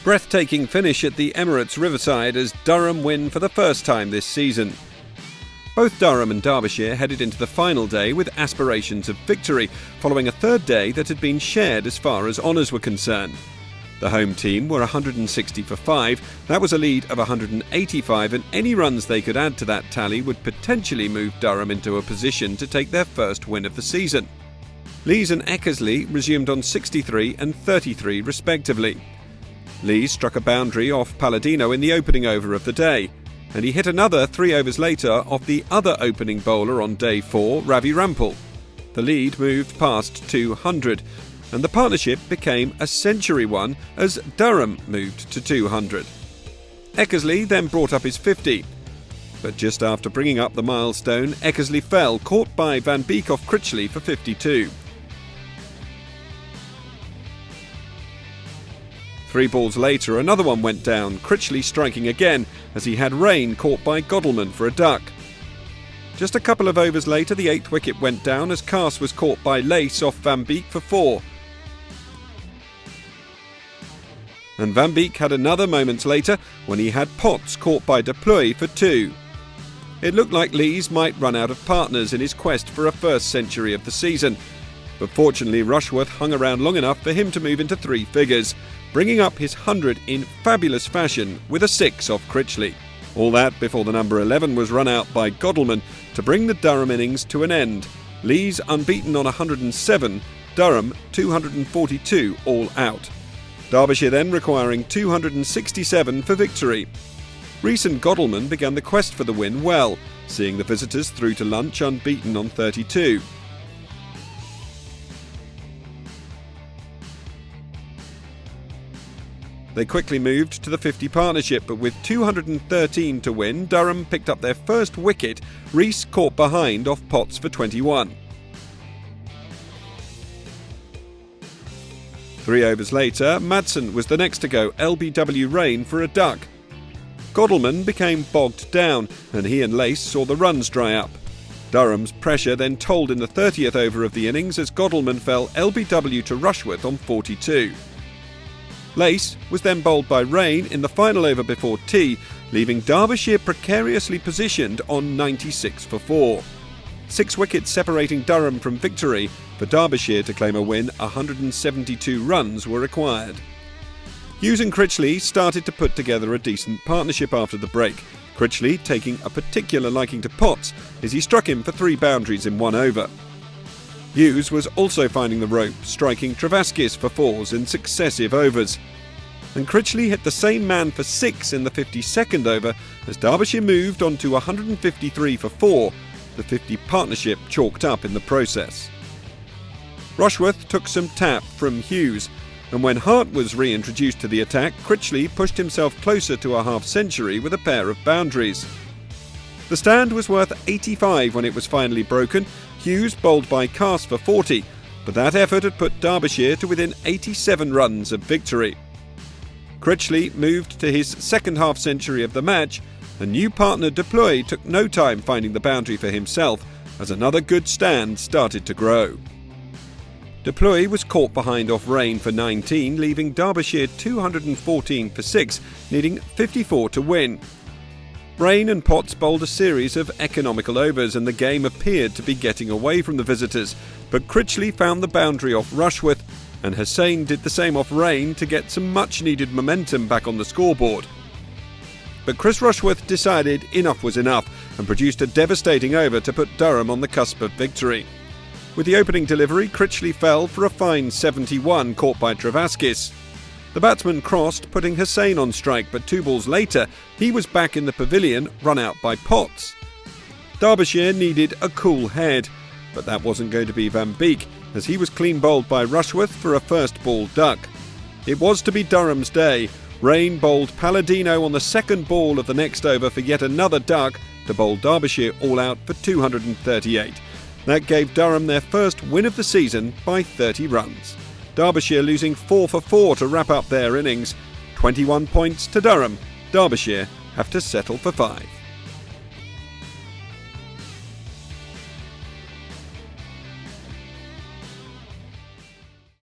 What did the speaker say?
Breathtaking finish at the Emirates Riverside as Durham win for the first time this season. Both Durham and Derbyshire headed into the final day with aspirations of victory, following a third day that had been shared as far as honours were concerned. The home team were 160 for 5, that was a lead of 185, and any runs they could add to that tally would potentially move Durham into a position to take their first win of the season. Lees and Eckersley resumed on 63 and 33 respectively. Lees struck a boundary off Palladino in the opening over of the day, and he hit another 3 overs later off the other opening bowler on day 4, Ravi Rampal. The lead moved past 200, and the partnership became a century one as Durham moved to 200. Eckersley then brought up his 50, but just after bringing up the milestone, Eckersley fell, caught by Van Beek off Critchley for 52. 3 balls later, another one went down, Critchley striking again as he had rain caught by Godalming for a duck. Just a couple of overs later, the 8th wicket went down as Cast was caught by Lace off Van Beek for 4. And Van Beek had another moments later when he had Potts caught by Deploy for 2. It looked like Lees might run out of partners in his quest for a first century of the season, but fortunately Rushworth hung around long enough for him to move into 3 figures, bringing up his 100 in fabulous fashion with a 6 off Critchley. All that before the number 11 was run out by Godalming to bring the Durham innings to an end. Lees unbeaten on 107, Durham 242 all out. Derbyshire then requiring 267 for victory. Rees and Godalming began the quest for the win well, seeing the visitors through to lunch unbeaten on 32. They quickly moved to the 50 partnership, but with 213 to win, Durham picked up their first wicket, Rees caught behind off Potts for 21. 3 overs later, Madsen was the next to go, LBW rain for a duck. Godalming became bogged down, and he and Lace saw the runs dry up. Durham's pressure then told in the 30th over of the innings as Godalming fell LBW to Rushworth on 42. Lace was then bowled by Rain in the final over before tea, leaving Derbyshire precariously positioned on 96 for 4. 6 wickets separating Durham from victory. For Derbyshire to claim a win, 172 runs were required. Hughes and Critchley started to put together a decent partnership after the break, Critchley taking a particular liking to Potts as he struck him for 3 boundaries in 1 over. Hughes was also finding the rope, striking Travaskis for 4s in successive overs. And Critchley hit the same man for 6 in the 52nd over as Derbyshire moved on to 153 for 4, the 50 partnership chalked up in the process. Rushworth took some tap from Hughes, and when Hart was reintroduced to the attack, Critchley pushed himself closer to a half-century with a pair of boundaries. The stand was worth 85 when it was finally broken. Hughes bowled by Cast for 40, but that effort had put Derbyshire to within 87 runs of victory. Critchley moved to his second half-century of the match, and new partner Deploy took no time finding the boundary for himself as another good stand started to grow. Deploy was caught behind off Rain for 19, leaving Derbyshire 214 for 6, needing 54 to win. Rain and Potts bowled a series of economical overs and the game appeared to be getting away from the visitors, but Critchley found the boundary off Rushworth and Hussain did the same off Rain to get some much needed momentum back on the scoreboard. But Chris Rushworth decided enough was enough and produced a devastating over to put Durham on the cusp of victory. With the opening delivery, Critchley fell for a fine 71 caught by Travaskis. The batsman crossed, putting Hussain on strike, but 2 balls later, he was back in the pavilion, run out by Potts. Derbyshire needed a cool head, but that wasn't going to be Van Beek, as he was clean bowled by Rushworth for a first ball duck. It was to be Durham's day. Rain bowled Palladino on the 2nd ball of the next over for yet another duck to bowl Derbyshire all out for 238. That gave Durham their first win of the season by 30 runs. Derbyshire losing 4 for 4 to wrap up their innings. 21 points to Durham. Derbyshire have to settle for 5.